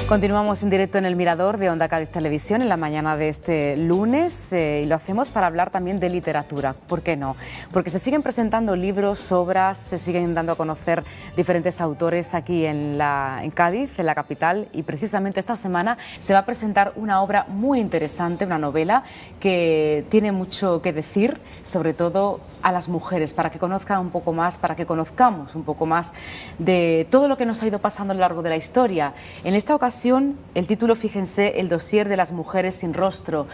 Continuamos en directo en el Mirador de Onda Cádiz Televisión en la mañana de este lunes y lo hacemos para hablar también de literatura. ¿Por qué no? Porque se siguen presentando libros, obras, se siguen dando a conocer diferentes autores aquí en Cádiz, en la capital, y precisamente esta semana se va a presentar una obra muy interesante, una novela que tiene mucho que decir, sobre todo a las mujeres, para que conozcan un poco más, para que conozcamos un poco más de todo lo que nos ha ido pasando a lo largo de la historia. En esta ocasión, el título, fíjense, El dossier de las mujeres sin rostro,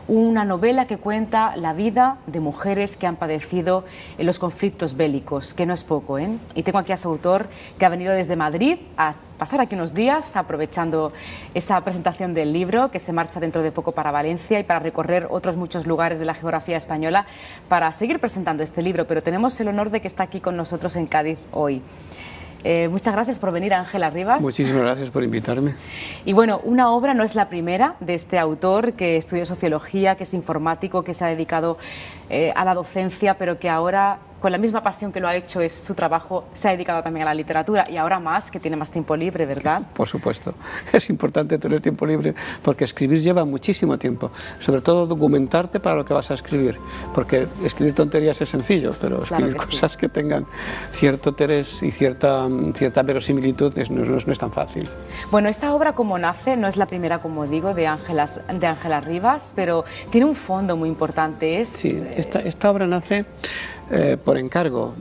una novela que cuenta la vida de mujeres que han padecido los conflictos bélicos, que no es poco, ¿eh? Y tengo aquí a su autor, que ha venido desde Madrid a pasar aquí unos días, aprovechando esa presentación del libro, que se marcha dentro de poco para Valencia y para recorrer otros muchos lugares de la geografía española para seguir presentando este libro, pero tenemos el honor de que está aquí con nosotros en Cádiz hoy. Muchas gracias por venir, Ángela Rivas. Muchísimas gracias por invitarme. Y bueno, una obra no es la primera de este autor, que estudió sociología, que es informático, que se ha dedicado a la docencia, pero que ahora, con la misma pasión que lo ha hecho, es su trabajo, se ha dedicado también a la literatura, y ahora más, que tiene más tiempo libre, ¿verdad? Por supuesto, es importante tener tiempo libre, porque escribir lleva muchísimo tiempo, sobre todo documentarte para lo que vas a escribir, porque escribir tonterías es sencillo, pero escribir cosas que tengan cierto interés y cierta verosimilitud no es tan fácil. Bueno, esta obra, como nace, no es la primera, como digo, de Ángela Rivas, pero tiene un fondo muy importante. Sí, esta obra nace por encargo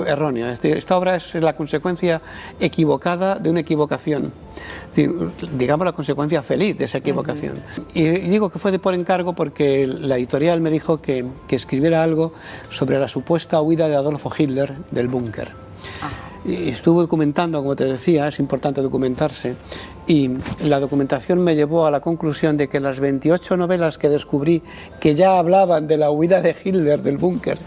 erróneo. Es decir, esta obra es la consecuencia equivocada de una equivocación, digamos la consecuencia feliz de esa equivocación. Y digo que fue por encargo porque la editorial me dijo que escribiera algo sobre la supuesta huida de Adolfo Hitler del búnker. Y estuve documentando, como te decía, es importante documentarse, y la documentación me llevó a la conclusión de que las 28 novelas que descubrí que ya hablaban de la huida de Hitler del búnker,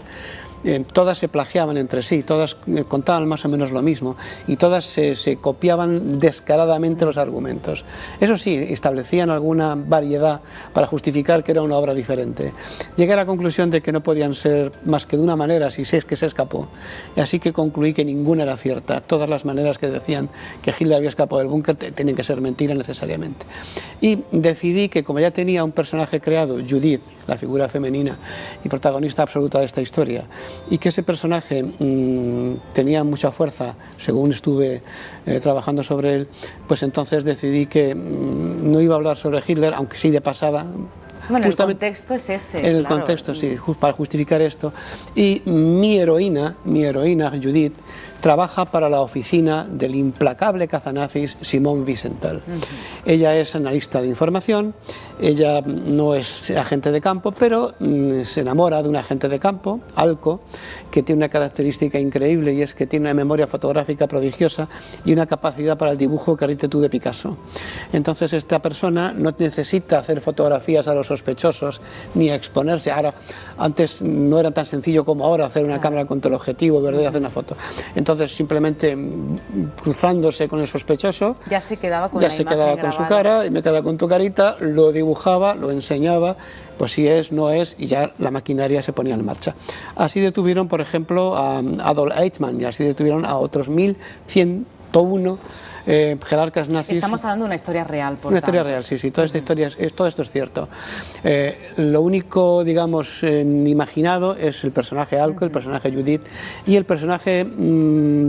todas se plagiaban entre sí, todas contaban más o menos lo mismo y todas se copiaban descaradamente los argumentos. Eso sí, establecían alguna variedad para justificar que era una obra diferente. Llegué a la conclusión de que no podían ser más que de una manera, si es que se escapó, y así que concluí que ninguna era cierta. Todas las maneras que decían que Hitler había escapado del búnker tenían que ser mentiras necesariamente. Y decidí que, como ya tenía un personaje creado, Judith, la figura femenina y protagonista absoluta de esta historia, y que ese personaje tenía mucha fuerza, según estuve trabajando sobre él, pues entonces decidí que no iba a hablar sobre Hitler, aunque sí de pasada. Bueno, el contexto es ese. El contexto, sí, para justificar esto. Y mi heroína, Judith, trabaja para la oficina del implacable cazanazis Simón Wiesenthal. Ella es analista de información, ella no es agente de campo, pero se enamora de un agente de campo, Alco, que tiene una característica increíble, y es que tiene una memoria fotográfica prodigiosa y una capacidad para el dibujo que ríete tú de Picasso. Entonces esta persona no necesita hacer fotografías a los sospechosos ni exponerse. Ahora, antes no era tan sencillo como ahora hacer una cámara con teleobjetivo, ¿verdad? Y hacer una foto. Entonces simplemente cruzándose con el sospechoso, ya se quedaba con su cara, y me queda con tu carita, lo dibujaba, lo enseñaba, pues si es, no es, y ya la maquinaria se ponía en marcha. Así detuvieron, por ejemplo, a Adolf Eichmann, y así detuvieron a otros 1101 jerarcas nazis. Estamos hablando de una historia real, por Una historia real, sí, toda esta historia, todo esto es cierto. Lo único, digamos, imaginado es el personaje Alco, el personaje Judith, y el personaje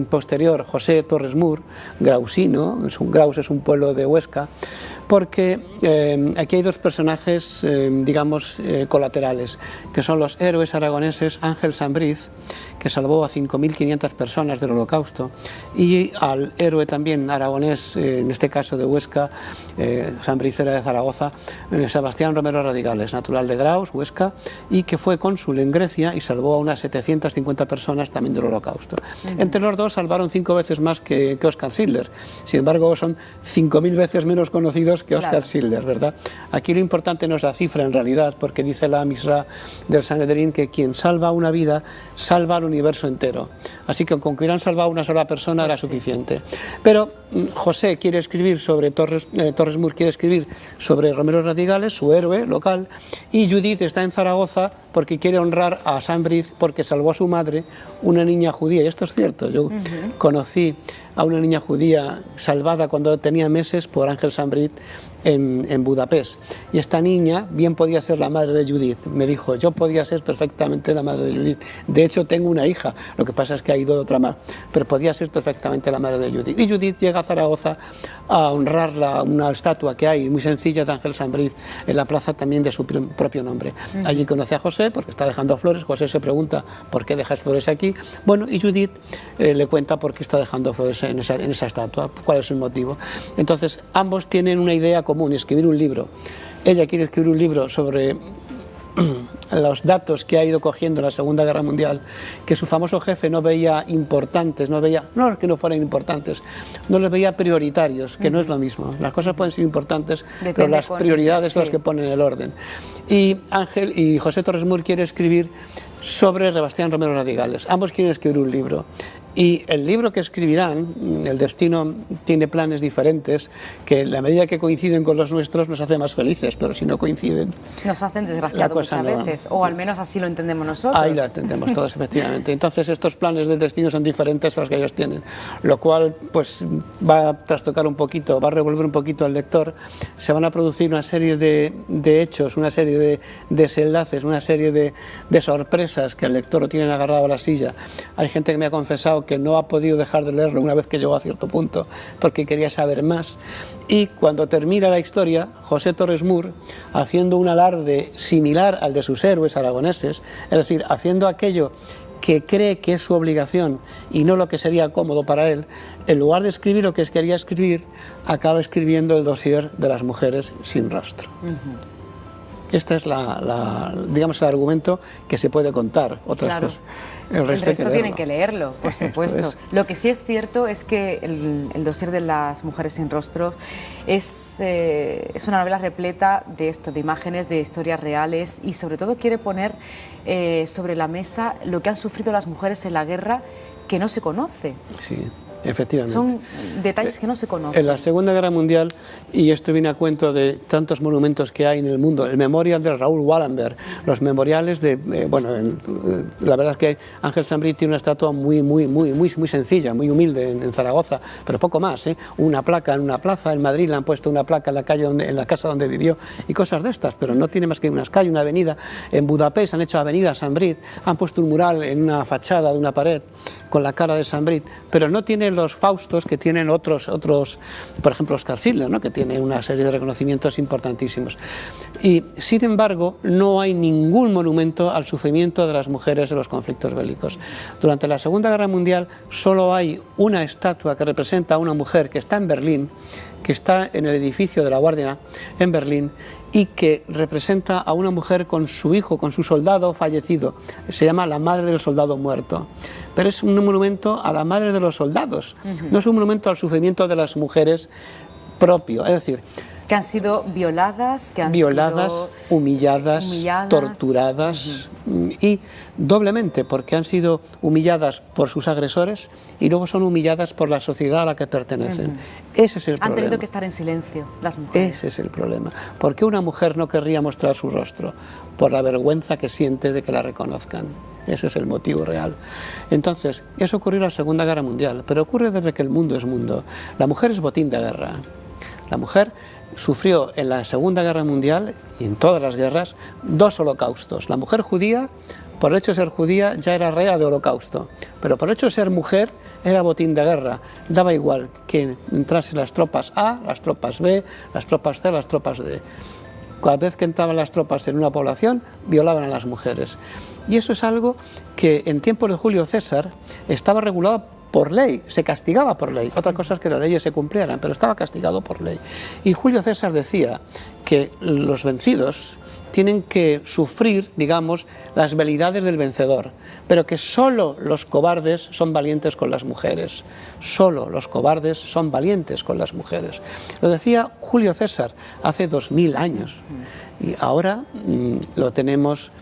posterior, José Torres Mur, grausino, Graus es un pueblo de Huesca, porque aquí hay dos personajes, digamos, colaterales, que son los héroes aragoneses Ángel Sambriz, que salvó a 5.500 personas del Holocausto, y al héroe también aragonés, en este caso de Huesca, Sambriz era de Zaragoza, Sebastián Romero Radigales, natural de Graus, Huesca, y que fue cónsul en Grecia y salvó a unas 750 personas también del Holocausto. Entre los dos salvaron 5 veces más que Oskar Schindler. Sin embargo, son 5.000 veces menos conocidos que Oskar Schindler, ¿verdad? Aquí lo importante no es la cifra en realidad, porque dice la Misra del Sanedrín que quien salva una vida salva al universo entero. Así que con que hubieran salvado una sola persona era suficiente. Pero José quiere escribir sobre Torres Moore quiere escribir sobre Romero Radigales, su héroe local, y Judith está en Zaragoza porque quiere honrar a Sambrid porque salvó a su madre, una niña judía, y esto es cierto. Yo conocí a una niña judía salvada cuando tenía meses por Ángel Sambrid en Budapest, y esta niña bien podía ser la madre de Judith. Me dijo, yo podía ser perfectamente la madre de Judith, de hecho tengo una hija, lo que pasa es que ha ido de otra más, pero podía ser perfectamente la madre de Judith. Y Judith llega a Zaragoza a honrar una estatua que hay muy sencilla de Ángel Sambrid en la plaza también de su propio nombre. Allí conoce a José porque está dejando flores. José se pregunta, ¿por qué dejas flores aquí? Bueno, y Judith le cuenta por qué está dejando flores en esa estatua, cuál es el motivo. Entonces ambos tienen una idea común, escribir un libro. Ella quiere escribir un libro sobre los datos que ha ido cogiendo en la Segunda Guerra Mundial, que su famoso jefe no veía importantes, no que no fueran importantes, no los veía prioritarios, que no es lo mismo. Las cosas pueden ser importantes, pero las prioridades son las que ponen el orden. Y José Torres Moore quiere escribir sobre Sebastián Romero Radigales. Ambos quieren escribir un libro. Y el libro que escribirán, El destino tiene planes diferentes, que en la medida que coinciden con los nuestros nos hace más felices, pero si no coinciden... Nos hacen desgraciados muchas veces, o al menos así lo entendemos nosotros. Ahí lo entendemos todos, efectivamente. Entonces estos planes del destino son diferentes a los que ellos tienen, lo cual pues va a trastocar un poquito, va a revolver un poquito al lector. Se van a producir una serie de hechos, una serie de desenlaces, una serie de sorpresas que el lector lo tienen agarrado a la silla. Hay gente que me ha confesado que no ha podido dejar de leerlo una vez que llegó a cierto punto porque quería saber más, y cuando termina la historia, José Torres Moore, haciendo un alarde similar al de sus héroes aragoneses, es decir, haciendo aquello que cree que es su obligación y no lo que sería cómodo para él, en lugar de escribir lo que quería escribir, acaba escribiendo el dossier de las mujeres sin rostro. Este es digamos, el argumento que se puede contar. Otras cosas. El resto tienen que leerlo, por supuesto. Lo que sí es cierto es que el dossier de las mujeres sin rostro es una novela repleta de esto, de imágenes, de historias reales, y sobre todo quiere poner sobre la mesa lo que han sufrido las mujeres en la guerra, que no se conoce. Sí. Efectivamente. Son detalles que no se conocen. En la Segunda Guerra Mundial, y esto viene a cuento de tantos monumentos que hay en el mundo, el memorial de Raúl Wallenberg, los memoriales de, la verdad es que Ángel Sambrid tiene una estatua muy sencilla, muy humilde en Zaragoza, pero poco más, una placa en una plaza, en Madrid le han puesto una placa en la calle en la casa donde vivió y cosas de estas, pero no tiene más que unas calles, una avenida. En Budapest han hecho avenida Sambrid, han puesto un mural en una fachada de una pared con la cara de Sambrid, pero no tiene los faustos que tienen otros, por ejemplo Oscar Schindler, ¿no?, que tiene una serie de reconocimientos importantísimos. Y sin embargo no hay ningún monumento al sufrimiento de las mujeres en los conflictos bélicos. Durante la Segunda Guerra Mundial solo hay una estatua que representa a una mujer que está en Berlín, que está en el edificio de la Guardia en Berlín, y que representa a una mujer con su hijo, con su soldado fallecido. Se llama la madre del soldado muerto. Pero es un monumento a la madre de los soldados, no es un monumento al sufrimiento de las mujeres propio, es decir... Que han sido violadas, humilladas, torturadas, y doblemente porque han sido humilladas por sus agresores y luego son humilladas por la sociedad a la que pertenecen. Ese es el problema. Han tenido que estar en silencio las mujeres. Ese es el problema. ¿Por qué una mujer no querría mostrar su rostro? Por la vergüenza que siente de que la reconozcan. Ese es el motivo real. Entonces, eso ocurrió en la Segunda Guerra Mundial, pero ocurre desde que el mundo es mundo. La mujer es botín de guerra. La mujer sufrió en la Segunda Guerra Mundial y en todas las guerras 2 holocaustos. La mujer judía, por el hecho de ser judía, ya era rea de holocausto, pero por el hecho de ser mujer era botín de guerra. Daba igual que entrasen las tropas A, las tropas B, las tropas C, las tropas D. Cada vez que entraban las tropas en una población, violaban a las mujeres. Y eso es algo que en tiempos de Julio César estaba regulado por ley, se castigaba por ley. Otra cosa es que las leyes se cumplieran, pero estaba castigado por ley. Y Julio César decía que los vencidos tienen que sufrir, digamos, las velidades del vencedor, pero que solo los cobardes son valientes con las mujeres. Solo los cobardes son valientes con las mujeres. Lo decía Julio César hace 2000 años y ahora lo tenemos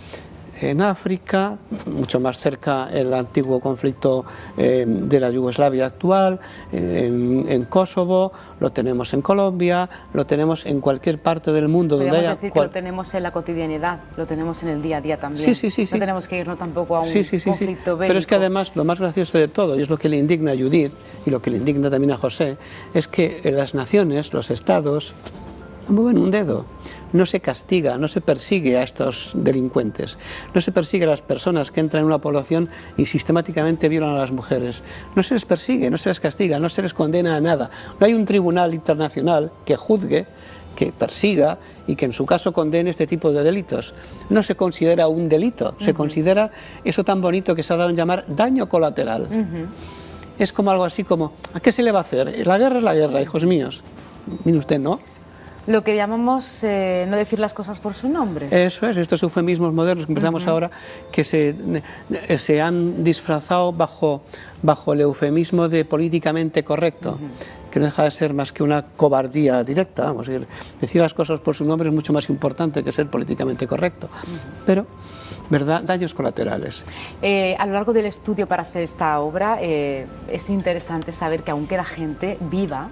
en África, mucho más cerca el antiguo conflicto de la Yugoslavia actual, en Kosovo, lo tenemos en Colombia, lo tenemos en cualquier parte del mundo. Podríamos decir que lo tenemos en la cotidianidad, lo tenemos en el día a día también. Sí. No tenemos que irnos tampoco a un conflicto bélico. Pero es que además lo más gracioso de todo, y es lo que le indigna a Judith y lo que le indigna también a José, es que las naciones, los estados, no mueven un dedo. No se castiga, no se persigue a estos delincuentes, no se persigue a las personas que entran en una población y sistemáticamente violan a las mujeres. No se les persigue, no se les castiga, no se les condena a nada. No hay un tribunal internacional que juzgue, que persiga y que en su caso condene este tipo de delitos. No se considera un delito, se considera eso tan bonito que se ha dado en llamar daño colateral. Es como algo así como, ¿a qué se le va a hacer? La guerra es la guerra, hijos míos. Mire usted, ¿no? Lo que llamamos no decir las cosas por su nombre. Eso es, estos eufemismos modernos que empezamos ahora, que se han disfrazado bajo el eufemismo de políticamente correcto, que no deja de ser más que una cobardía directa. Vamos, decir las cosas por su nombre es mucho más importante que ser políticamente correcto. Pero, ¿verdad? Daños colaterales. A lo largo del estudio para hacer esta obra es interesante saber que aún queda gente viva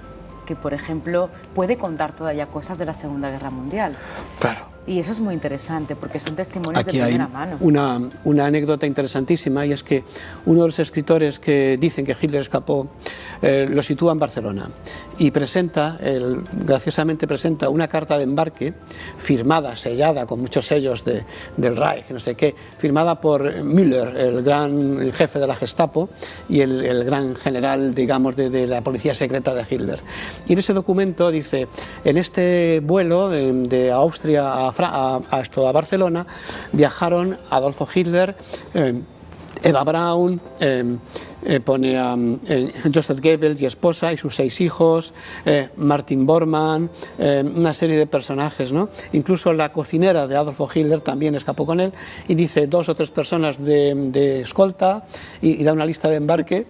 que, por ejemplo, puede contar todavía cosas de la Segunda Guerra Mundial. Claro. Y eso es muy interesante, porque son testimonios Aquí de primera hay mano. Una anécdota interesantísima, y es que uno de los escritores que dicen que Hitler escapó, lo sitúa en Barcelona y graciosamente presenta una carta de embarque firmada, sellada, con muchos sellos del Reich, no sé qué, firmada por Müller, el gran jefe de la Gestapo y el gran general, digamos, de la policía secreta de Hitler. Y en ese documento dice, en este vuelo de Austria a Barcelona viajaron Adolfo Hitler, Eva Braun, pone a Joseph Goebbels y esposa y sus 6 hijos, Martin Bormann, una serie de personajes, ¿no? Incluso la cocinera de Adolfo Hitler también escapó con él, y dice 2 o 3 personas de escolta y da una lista de embarque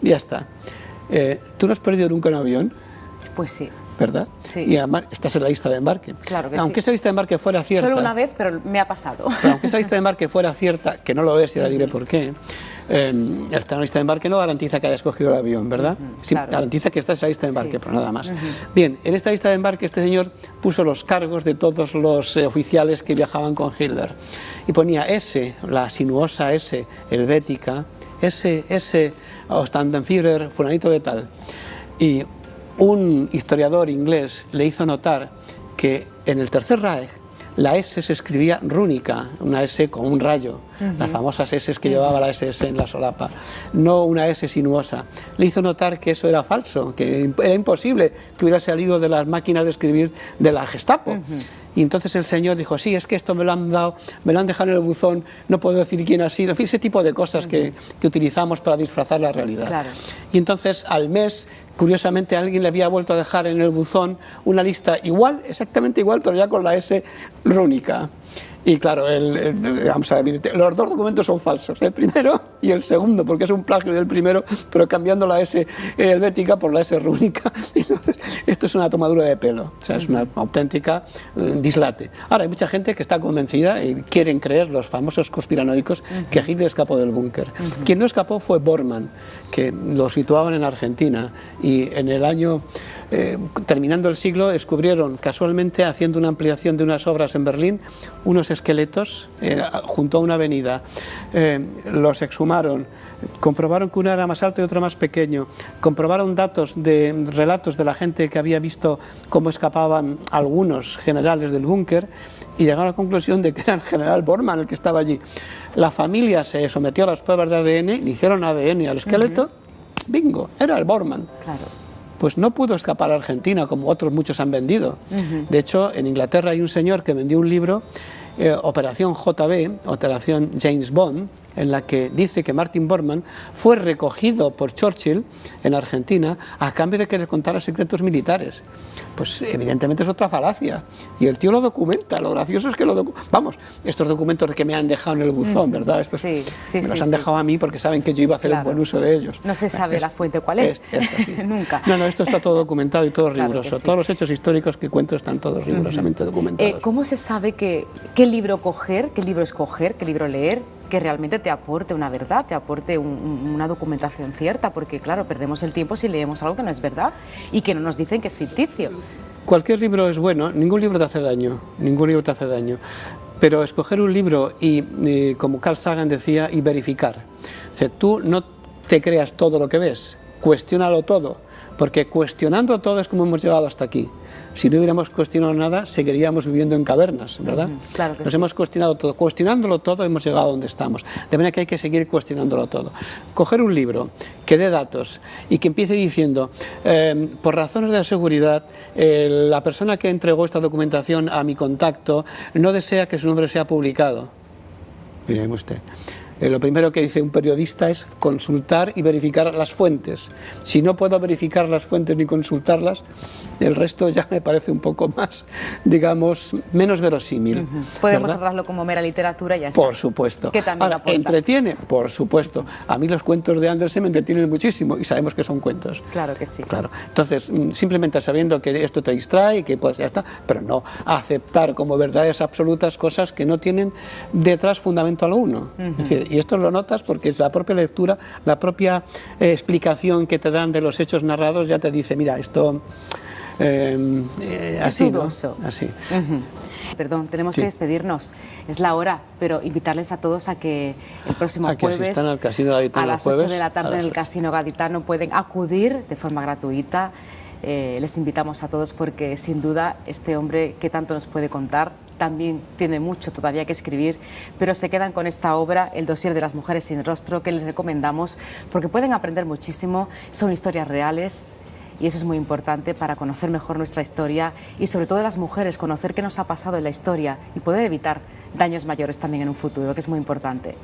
y ya está. ¿Tú no has perdido nunca un avión? Pues sí. ¿Verdad? Sí. Y además estás en la lista de embarque. Claro que aunque sí. esa lista de embarque fuera cierta... Solo una vez, pero me ha pasado. Pero aunque esa lista de embarque fuera cierta, que no lo es y ahora diré por qué, estar en la lista de embarque no garantiza que hayas cogido el avión, ¿verdad? Sí, claro. Garantiza que estás en la lista de embarque, pero nada más. Bien, en esta lista de embarque este señor puso los cargos de todos los oficiales que viajaban con Hitler. Y ponía S, la sinuosa S helvética, S, Ostandenführer, fulanito de tal. Y un historiador inglés le hizo notar que en el Tercer Reich la S se escribía rúnica, una S con un rayo, las famosas S que llevaba la SS en la solapa, no una S sinuosa. Le hizo notar que eso era falso, que era imposible que hubiera salido de las máquinas de escribir de la Gestapo. Y entonces el señor dijo, sí, es que esto me lo han dado, me lo han dejado en el buzón, no puedo decir quién ha sido, en fin, ese tipo de cosas que utilizamos para disfrazar la realidad. Claro. Y entonces al mes, curiosamente, alguien le había vuelto a dejar en el buzón una lista igual, exactamente igual, pero ya con la S rúnica. Y claro, vamos a ver, los 2 documentos son falsos, el primero y el segundo, porque es un plagio del primero, pero cambiando la S helvética por la S rúnica. Entonces, esto es una tomadura de pelo, o sea, es una auténtica dislate. Ahora, hay mucha gente que está convencida y quieren creer, los famosos conspiranoicos, que Hitler escapó del búnker. Quien no escapó fue Bormann, que lo situaban en Argentina, y en el año... terminando el siglo, descubrieron casualmente, haciendo una ampliación de unas obras en Berlín, unos esqueletos junto a una avenida. Los exhumaron, comprobaron que uno era más alto y otro más pequeño, comprobaron relatos de la gente que había visto cómo escapaban algunos generales del búnker, y llegaron a la conclusión de que era el general Bormann el que estaba allí. La familia se sometió a las pruebas de ADN, le hicieron ADN al esqueleto, bingo, era el Bormann. Claro. Pues no pudo escapar a Argentina, como otros muchos han vendido. De hecho, en Inglaterra hay un señor que vendió un libro, Operación JB, Operación James Bond, en la que dice que Martin Bormann fue recogido por Churchill en Argentina a cambio de que le contara secretos militares. Pues evidentemente es otra falacia. Y el tío lo documenta. Lo gracioso es que vamos, estos documentos que me han dejado en el buzón, ¿verdad? Estos sí, me los han dejado a mí porque saben que yo iba a hacer un buen uso de ellos. No se sabe la fuente cuál es. Sí. Nunca. No, esto está todo documentado y todo riguroso. Claro, todos los hechos históricos que cuento están todos rigurosamente documentados. ¿Cómo se sabe qué libro coger, qué libro escoger, qué libro leer, que realmente te aporte una verdad, te aporte una documentación cierta? Porque claro, perdemos el tiempo si leemos algo que no es verdad y que no nos dicen que es ficticio. Cualquier libro es bueno, ningún libro te hace daño, ningún libro te hace daño. Pero escoger un libro y como Carl Sagan decía, y verificar. O sea, tú no te creas todo lo que ves, cuestiónalo todo, porque cuestionando todo es como hemos llegado hasta aquí. Si no hubiéramos cuestionado nada, seguiríamos viviendo en cavernas, ¿verdad? Claro que Nos sí. hemos cuestionado todo. Cuestionándolo todo hemos llegado a donde estamos. De manera que hay que seguir cuestionándolo todo. Coger un libro que dé datos y que empiece diciendo, por razones de seguridad, la persona que entregó esta documentación a mi contacto no desea que su nombre sea publicado. Mire usted. Lo primero que dice un periodista es consultar y verificar las fuentes. Si no puedo verificar las fuentes ni consultarlas, el resto ya me parece un poco más, digamos, menos verosímil. Podemos ¿verdad? tratarlo como mera literatura y ya está. Por supuesto. Que también Ahora, aporta. ¿entretiene? Por supuesto. A mí los cuentos de Andersen me entretienen muchísimo y sabemos que son cuentos. Claro que sí. Claro. Entonces, simplemente sabiendo que esto te distrae y que pues ya está, pero no aceptar como verdades absolutas cosas que no tienen detrás fundamento alguno. Es decir, y esto lo notas porque es la propia lectura, la propia explicación que te dan de los hechos narrados ya te dice, mira, esto así, ¿no? Así. Perdón, tenemos que despedirnos. Es la hora, pero invitarles a todos a que el próximo que jueves asistan al Casino Gaditano a las 8 de la tarde en el Casino Gaditano pueden acudir de forma gratuita. Les invitamos a todos porque sin duda este hombre que tanto nos puede contar también tiene mucho todavía que escribir, pero se quedan con esta obra, El dossier de las mujeres sin rostro, que les recomendamos porque pueden aprender muchísimo, son historias reales. Y eso es muy importante para conocer mejor nuestra historia y sobre todo las mujeres, conocer qué nos ha pasado en la historia y poder evitar daños mayores también en un futuro, que es muy importante.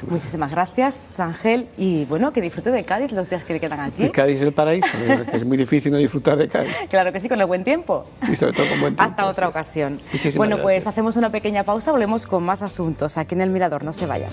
Muchísimas gracias, Ángel, y bueno, que disfrute de Cádiz los días que le quedan aquí. Cádiz es el paraíso, es muy difícil no disfrutar de Cádiz. Claro que sí, con el buen tiempo. Y sobre todo con buen tiempo. Hasta otra ocasión. Muchísimas bueno, gracias. pues hacemos una pequeña pausa, volvemos con más asuntos aquí en El Mirador, no se vayan.